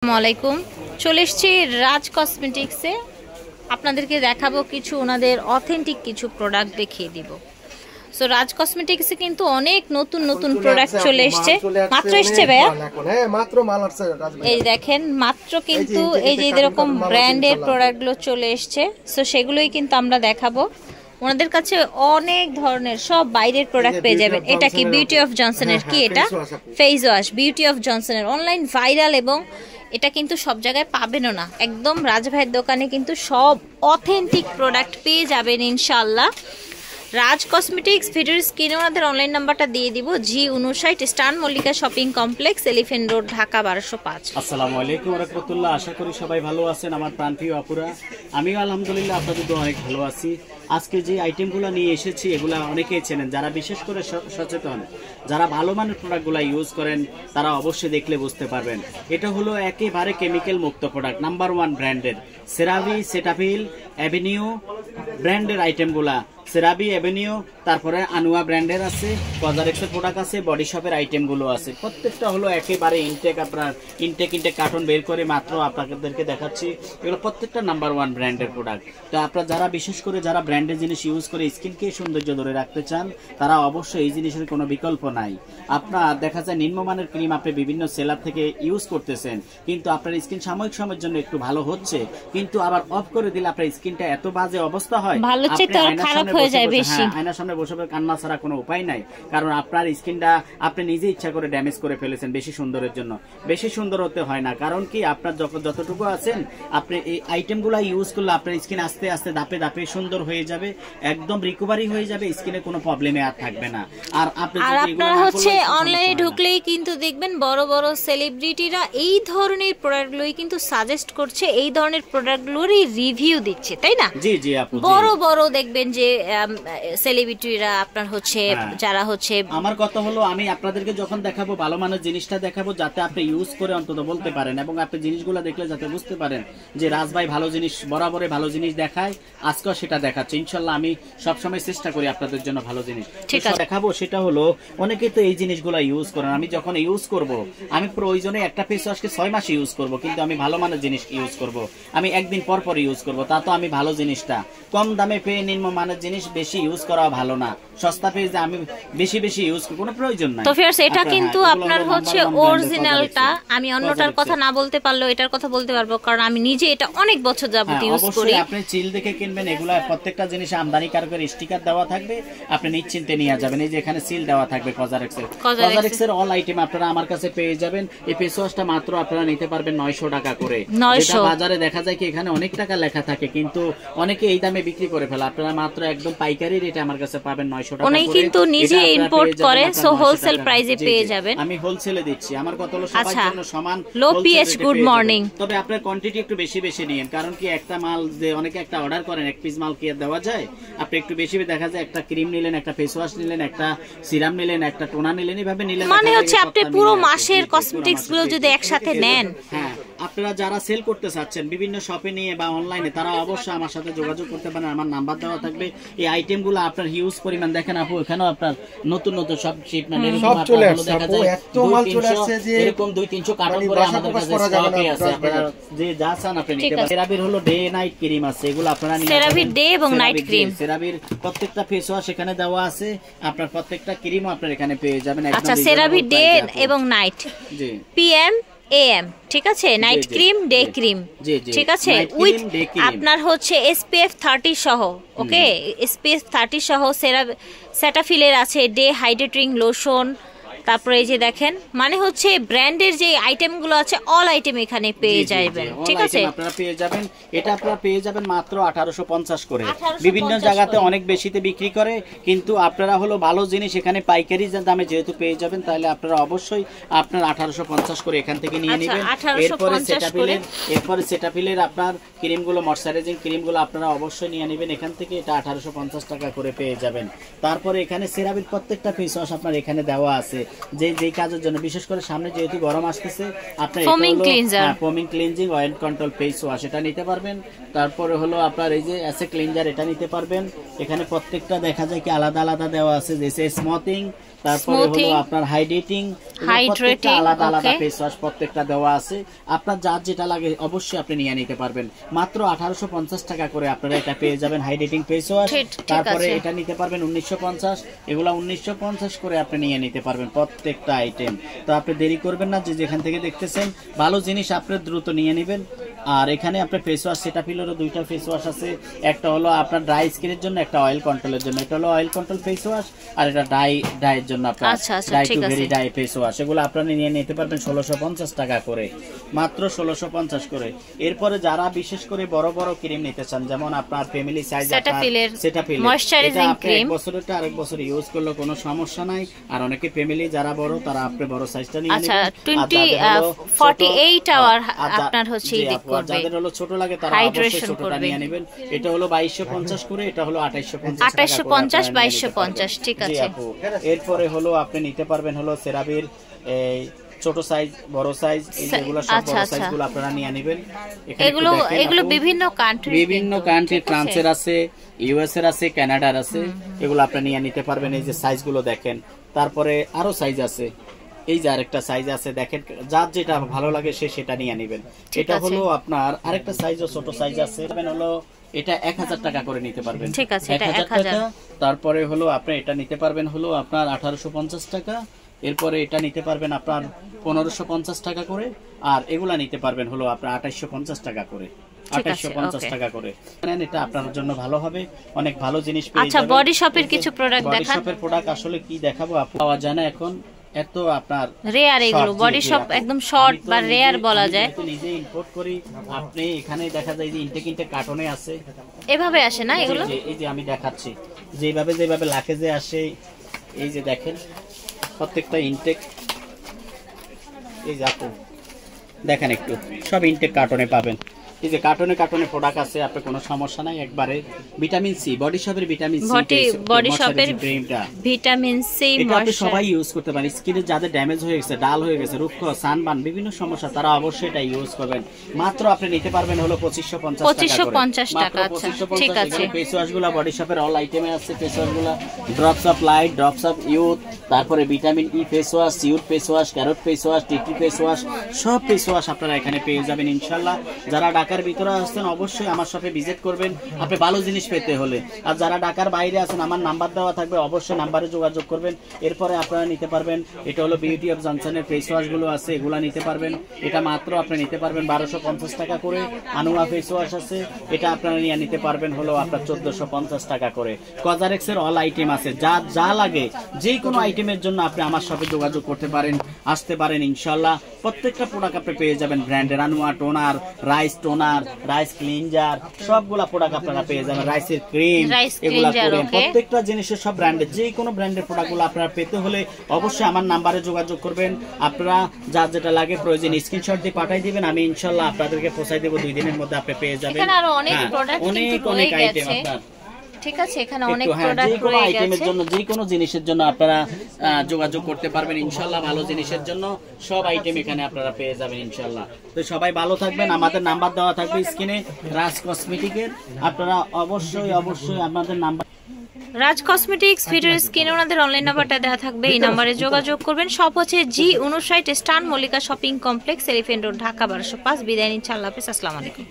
আসসালামাইকুম, চলে এসেছি রাজ কসমেটিক্সে। আপনাদেরকে দেখাবো কিছু ওনাদের অথেন্টিক কিছু প্রোডাক্ট দেখিয়ে দিব। সো রাজ কসমেটিক্সে কিন্তু অনেক নতুন নতুন প্রোডাক্ট চলে এসছে। মাত্র এসছে ভাইয়া, এই দেখেন মাত্র কিন্তু এই যে এরকম ব্র্যান্ডের প্রোডাক্টগুলো চলে এসছে। সো সেগুলোই কিন্তু আমরা দেখাবো। ওনাদের কাছে অনেক ধরনের সব বাইরের প্রোডাক্ট পেয়ে যাবেন। এটা কি বিউটি অফ জনসনের, কি এটা ফেস ওয়াশ বিউটি অফ জনসনের, অনলাইন ভাইরাল, এবং এটা কিন্তু সব জায়গায় পাবেনও না। একদম রাজভাইয়ের দোকানে কিন্তু সব অথেন্টিক প্রোডাক্ট পেয়ে যাবেন ইনশাআল্লাহ। রাজ কসমেটিক্স ভিডিওর স্ক্রিনে ওনাদের অনলাইন নাম্বারটা দিয়ে দিব, G59 স্টান Mallika shopping complex, elephant road, Dhaka 1205। আসসালামু আলাইকুম ওয়া রাহমাতুল্লাহ। আশা করি সবাই ভালো আছেন আমার প্রাণপ্রিয় আপুরা। আমিও আলহামদুলিল্লাহ আপনাদের দোয়ায় অনেক ভালো আছি। আজকে যে আইটেমগুলো নিয়ে এসেছি এগুলা অনেকেই চেনেন, যারা বিশেষ করে সচেতন, যারা ভালো মানের প্রোডাক্টগুলো ইউজ করেন তারা অবশ্যই দেখলে বুঝতে পারবেন। এটা হলো একেবারে কেমিক্যাল মুক্ত প্রোডাক্ট, নাম্বার 1 ব্র্যান্ডের সেরাভি, সেটাফিল, অ্যাভিনিউ ব্র্যান্ডের আইটেমগুলা। সেরাভি, অ্যাভিনিউ, তারপরে আনুয়া ব্র্যান্ডের আছে, কজারেক্সের প্রোডাক্ট আছে, বডি শপের আইটেমগুলো আছে। প্রত্যেকটা হলো একেবারে ইনটেক, আপনার ইনটেক কার্টন বের করে মাত্র আপনাদেরকে দেখাচ্ছি। এগুলো প্রত্যেকটা নাম্বার 1 ব্র্যান্ডের প্রোডাক্ট। তো আপনারা যারা বিশেষ করে যারা ব্র্যান্ডের জিনিস ইউজ করে স্কিনকে সৌন্দর্য ধরে রাখতে চান তারা অবশ্যই এই জিনিসের কোনো বিকল্প নাই। আপনার দেখা যায় নিম্নমানের ক্রিম আপনি বিভিন্ন সেলার থেকে ইউজ করতেছেন, কিন্তু আপনার স্কিন সাময়িক সময়ের জন্য একটু ভালো হচ্ছে, কিন্তু আবার অফ করে দিলে আপনার স্কিনটা এত বাজে অবস্থা হয়, আয়নার সামনে বসে কান্না ছাড়া কোনো উপায় নাই। কারণ আপনার স্কিনটা আপনি নিজে ইচ্ছা করে ড্যামেজ করে ফেলেছেন বেশি সুন্দরের জন্য। বেশি সুন্দর হতে হয় না, কারণ কি আপনার যতটুকু আছেন আপনি এই আইটেমগুলো ইউজ করলে আপনার স্কিন আস্তে আস্তে ধাপে ধাপে সুন্দর হয়ে যাবে, একদম রিকভারি হয়ে যাবে, স্কিনে কোনো প্রবলেমে আর থাকবে না। আর আপনারা হচ্ছে অনলাইনে ঢুকলেই কিন্তু দেখবেন বড় বড় সেলিব্রিটিরা এই ধরনের প্রোডাক্টগুলোই কিন্তু সাজেস্ট করছে, এই ধরনের প্রোডাক্টগুলোরই রিভিউ দিচ্ছে, তাই না? জি জি আপু, বড় বড় দেখবেন যে সেলিব্রিটিরা আপনার হচ্ছে যারা হচ্ছে। আমার কথা হলো আমি আপনাদেরকে যখন দেখাবো ভালো মানের জিনিসটা দেখাবো, যাতে আপনি ইউজ করে অন্তত বলতে পারেন, এবং আপনি জিনিসগুলো দেখলে যাতে বুঝতে পারেন যে রাজ ভাই ভালো জিনিস বরাবরে ভালো জিনিস দেখায়, আজকেও সেটা দেখাচ্ছে ইনশাল্লাহ। আমি সবসময় চেষ্টা করি আপনাদের জন্য ভালো জিনিস দেখাবো। সেটা হলো অনেকে তো এই জিনিসগুলো ইউজ করেন, আমি যখন ইউজ করব আমি প্রয়োজনে একটা ফেস ওয়াশকে 6 মাস ইউজ করব, কিন্তু আমি ভালো মানের জিনিস ইউজ করব, আমি একদিন পর পর ইউজ করব। তা তো আমি ভালো জিনিসটা কম দামে পেয়ে নিম্ন মানের জিনিস বেশি ইউজ করা ভালো না, সস্তা পেয়ে যে আমি বেশি বেশি ইউজ করি কোনো প্রয়োজন নাই। তো ফিয়ার্স এটা কিন্তু আপনার হচ্ছে অরিজিনালটা, আমি অন্যটার কথা না বলতে পারলেও এটার কথা বলতে পারবো, কারণ আমি নিজে এটা অনেক বছর যাবত ইউজ করি। আপনি চিল দেখে কিনবেন, এগুলা প্রত্যেকটা জিনিসে আমদানিকারকের স্টিকার দেওয়া থাকবে, আপনি নিশ্চিন্তে নিয়ে যাবেন। এই যে এখানে সিল দেওয়া থাকবে কজারেক্সের অল আইটেম আপনারা আমার কাছে পেয়ে যাবেন। এই ফেস ওয়াশটা মাত্র আপনারা নিতে পারবেন 900 টাকা করে। যেটা বাজারে দেখা যায় কি এখানে অনেক টাকা লেখা থাকে, কিন্তু অনেকে এই দামে বিক্রি করে ফেলে। আপনারা মাত্র একদম পাইকারি রেটে আমার কাছে পাবেন 900 টাকা করে। উনি কিন্তু নিজে ইম্পোর্ট করে, সো হোলসেল প্রাইসে পেয়ে যাবেন। আমি হোলসেলে দিচ্ছি, আমার কত হলো সবার জন্য সমান লো পিএইচ। Good morning. তবে আপনার কোয়ান্টিটি একটু বেশি বেশি নিন, কারণ কি একটা মাল যে অনেকে একটা অর্ডার করেন এক পিস মাল কি দেওয়া যায়, আপনি একটু বেশি দেখা যায় একটা ক্রিম নিলেন, একটা ফেস ওয়াশ নিলেন, একটা সিরাম নিলেন, একটা টোনার নিলেন, এইভাবে নিলেন, মানে হচ্ছে আপনি পুরো মাসের কসমেটিক্স গুলো যদি একসাথে নেন। হ্যাঁ, আপনারা যারা সেল করতে চাচ্ছেন বিভিন্ন শপে নিয়ে বা অনলাইনে, তারা অবশ্যই আমার সাথে যোগাযোগ করতে পারেন, আমার নাম্বার দেওয়া থাকবে। এই আইটেমগুলো আপনার হিউজ পরিমাণ দেখেন আপু, এখানেও আপনার নতুন নতুন সব শিপমেন্ট সব চলে আসছে আপু, এত মাল চলে আসছে যে এরকম 2-300 কার্টন করে আমাদের কাছে স্টকে আছে। আপনারা যে যা চান আপনি নিতে পারেন। সেরাভির হলো ডে নাইট ক্রিম আছে, এগুলো আপনারা নিতে পারেন। সেরাভির ডে এবং নাইট ক্রিম, সেরাভির প্রত্যেকটা ফেস ওয়াশ এখানে দেওয়া আছে, আপনার প্রত্যেকটা ক্রিমও আপনারা এখানে পেয়ে যাবেন। আচ্ছা, সেরাভির ডে এবং নাইট, জি PM AM, ঠিক আছে, নাইট ক্রিম, ডে ক্রিম, ঠিক আছে, উইথ আপনার হচ্ছে SPF 30 সহ। ওকে, SPF 30 সহ সেটাফিলের আছে ডে হাইড্রেটিং লোশন। তারপরে এই যে দেখেন, মানে হচ্ছে ব্র্যান্ডের যে আইটেমগুলো আছে অল আইটেম এখানে পেয়ে যাবেন, ঠিক আছে, আপনারা পেয়ে যাবেন। এটা আপনারা পেয়ে যাবেন মাত্র 1850 করে। বিভিন্ন জায়গাতে অনেক বেশিতে বিক্রি করে, কিন্তু আপনারা হলো ভালো জিনিস এখানে পাইকারি দামে যেহেতু পেয়ে যাবেন, তাহলে আপনারা অবশ্যই আপনার 1850 করে এখান থেকে নিয়ে নেবেন। এরপরে সেটাফিলের আপনার ক্রিমগুলো, ময়শ্চারাইজিং ক্রিমগুলো আপনারা অবশ্যই নিয়ে নেবেন এখান থেকে, এটা 1850 টাকা করে পেয়ে যাবেন। তারপরে এখানে সেরাভির প্রত্যেকটা ফেস ওয়াশ আপনার এখানে দেওয়া আছে, যে কাজের জন্য, বিশেষ করে সামনে যেহেতু গরম আসতেছে, আপনার ফোমিং cleansing oil control face wash এটা নিতে পারবেন। তারপরে হলো আপনার এই যে ক্লিনজার এটা নিতে পারবেন। এখানে প্রত্যেকটা দেখা যায় কি আলাদা আলাদা দেওয়া আছে, যে স্মুথিং তারপরে হলো আপনার হাইড্রেটিং, হাইড্রেটিং, আলাদা আলাদা ফেস ওয়াশ প্রত্যেকটা দেওয়া আছে। আপনার যার যেটা লাগে অবশ্যই আপনি নিয়ে নিতে পারবেন। মাত্র 1850 টাকা করে আপনারা এটা পেয়ে যাবেন হাইড্রেটিং ফেস ওয়াশ। তারপরে এটা নিতে পারবেন 1950, এগুলা 1950 করে আপনি নিয়ে নিতে পারবেন প্রত্যেকটা আইটেম। তো আপনি দেরি করবেন না, যে যেখান থেকে দেখতেছেন ভালো জিনিস আপনি দ্রুত নিয়ে নেবেন। আর এখানে আপনার ফেস ওয়াশ, সেটাফিলেরও 2টা ফেস ওয়াশ আছে, একটা হলো আপনার ড্রাই স্কিনের জন্য, একটা অয়েল কন্ট্রোলের জন্য। এটা হলো অয়েল কন্ট্রোল ফেস ওয়াশ, আর এটা ডাইয়ের জন্য আপনার die two very die face wash. এগুলো আপনারা নিয়ে নিতে পারবেন 1650 টাকা করে, মাত্র 1650 করে। এরপরে যারা বিশেষ করে বড় বড় ক্রিম নিতে চান, যেমন আপনার family size Cetaphil, moisturising cream, এক বছরেরটা আরেক বছর ইউজ করলে কোনো সমস্যা নাই। আর অনেকে ফ্যামিলি যারা বড়, তারা আপনি বড় সাইজটা নিয়ে নেবেন। আচ্ছা 48 আওয়ার আপনার হচ্ছে এই দিক করবে। যাদের হলো ছোট লাগে তারা অবশ্যই ছোটটা নিয়ে নেবেন। এটা হলো 2250 করে, এটা হলো 2850 টাকা, 2850 2250, ঠিক আছে। এরপরে হলো আপনি নিতে পারবেন হলো সেরাভির এই ছোট সাইজ, বড় সাইজ, এগুলো সব বড় সাইজগুলো আপনারা নিয়ে নেবেন। এগুলো বিভিন্ন কান্ট্রি, ফ্রান্সের আছে, ইউএস এর আছে, কানাডার আছে, এগুলো আপনারা নিয়ে নিতে পারবেন। এই যে সাইজগুলো দেখেন। তারপরে আরো সাইজ আছে, এই যে আরেকটা সাইজ আছে, দেখেন যার যেটা ভালো লাগে সে সেটা নিয়ে নেবেন। এটা হলো আপনার আরেকটা সাইজও ছোট সাইজ আছে, হলো এটা 1000 টাকা করে নিতে পারবেন, ঠিক আছে, এটা 1000 টাকা। তারপরে হলো আপনি এটা নিতে পারবেন হলো আপনার 1850 টাকা। এরপরে এটা নিতে পারবেন আপনার 1550 টাকা করে। আর এগুলা নিতে পারবেন হলো আপনার 2850 টাকা করে, 2850 টাকা করে। এটা আপনার জন্য ভালো হবে, অনেক ভালো জিনিস পেয়ে যাবেন। আচ্ছা বডি শপের কিছু প্রোডাক্ট দেখান। বডি শপের প্রোডাক্ট আসলে কি দেখাবো আপু, পাওয়া যায় না এখন, এত আপনার রেয়ার এগুলো। বডি শপ একদম শর্ট বা রেয়ার বলা যায়। নিজে ইম্পোর্ট করি, আপনি এখানে দেখা যায় যে ইনটেক কার্টনে আছে, এভাবে আসে না এগুলো। এই যে আমি দেখাচ্ছি যেভাবে লাকেজে আসে, এই যে দেখেন প্রত্যেকটা ইনটেক, এই যে আপু দেখেন একটু, সব ইনটেক কার্টনে পাবেন। এই যে কার্টনে প্রোডাক্ট আছে, আপনার কোনো সমস্যা নাই। একবারে ভিটামিন সি, বডি শপের ভিটামিন সি, বডি শপের ভিটামিন সি এটা আপনি সবাই ইউজ করতে পারেন। স্কিনে যাদের ড্যামেজ হয়ে গেছে, ডাল হয়ে গেছে, রুক্ষ, সানবার্ন, বিভিন্ন সমস্যা, তারা অবশ্যই এটা ইউজ করবেন। মাত্র আপনি নিতে পারবেন হলো 2550 টাকা। আচ্ছা ঠিক আছে। ফেস ওয়াশগুলো বডি শপের অল আইটেমে আছে। ফেস ওয়াশগুলো drops of light, drops of youth, তারপরে vitamin E face wash, youth face wash, carrot face wash, TT face wash, সব ফেস ওয়াশ আপনারা এখানে পেয়ে যাবেন ইনশাআল্লাহ। যারা ঢাকার ভিতরে আসছেন অবশ্যই আমার শপে ভিজিট করবেন, আপনি ভালো জিনিস পেতে হলে। আর যারা ঢাকার বাইরে আছেন, আমার নাম্বার দেওয়া থাকবে, অবশ্যই নাম্বারে যোগাযোগ করবেন। এরপরে আপনারা নিতে পারবেন, এটা হলো বিউটি অফ জনসনের ফেস ওয়াশ গুলো আছে, এগুলা নিতে পারবেন। এটা মাত্র আপনি নিতে পারবেন 1250 টাকা করে। আনুয়া ফেস ওয়াশ আছে, এটা আপনারা নিয়ে নিতে পারবেন হলো আপনার 1450 টাকা করে। কজারেক্স এর অল আইটেম আছে, যা লাগে যে কোনো আইটেমের জন্য আপনি আমার শপে যোগাযোগ করতে পারেন, আসতে পারেন ইনশাআল্লাহ। প্রত্যেকটা প্রোডাক্ট আপনি পেয়ে যাবেন ব্র্যান্ডের। Anua toner, rice toner, rice cleanser, সবগুলা প্রোডাক্ট আপনারা পেয়ে যাবেন। রাইসের ক্রিম, এগুলা করেন, প্রত্যেকটা জিনিসের সব ব্র্যান্ডের, যে কোনো ব্র্যান্ডের প্রোডাক্টগুলো আপনারা পেতে হলে অবশ্যই আমার নাম্বারে যোগাযোগ করবেন। আপনারা যার যেটা লাগে প্রয়োজন স্ক্রিনশট দিয়ে পাঠিয়ে দিবেন, আমি ইনশাআল্লাহ আপনাদেরকে পৌঁছাই দেব 2 দিনের মধ্যে। আপনি পেয়ে যাবেন অনেক আইটেম আপনার, ঠিক আছে। এখানে অনেক প্রোডাক্ট রয়ে গেছে। আইটেমের জন্য, যে কোনো জিনিসের জন্য আপনারা যোগাযোগ করতে পারবেন ইনশাআল্লাহ। ভালো জিনিসের জন্য সব আইটেম এখানে আপনারা পেয়ে যাবেন ইনশাআল্লাহ। তো সবাই ভালো থাকবেন। আমাদের নাম্বার দেওয়া থাকবে স্ক্রিনে, রাজ কসমেটিকের। আপনারা অবশ্যই আমাদের নাম্বার, রাজ কসমেটিক্স ভিডিওর স্ক্রিনে ওনাদের অনলাইন নাম্বারটা দেওয়া থাকবে, এই নাম্বারে যোগাযোগ করবেন। সব হচ্ছে G59 স্টান Mallika shopping complex, elephant road, Dhaka 1205। বিদায় নিচ্ছি, আল্লাহ হাফেজ, আসসালামু আলাইকুম।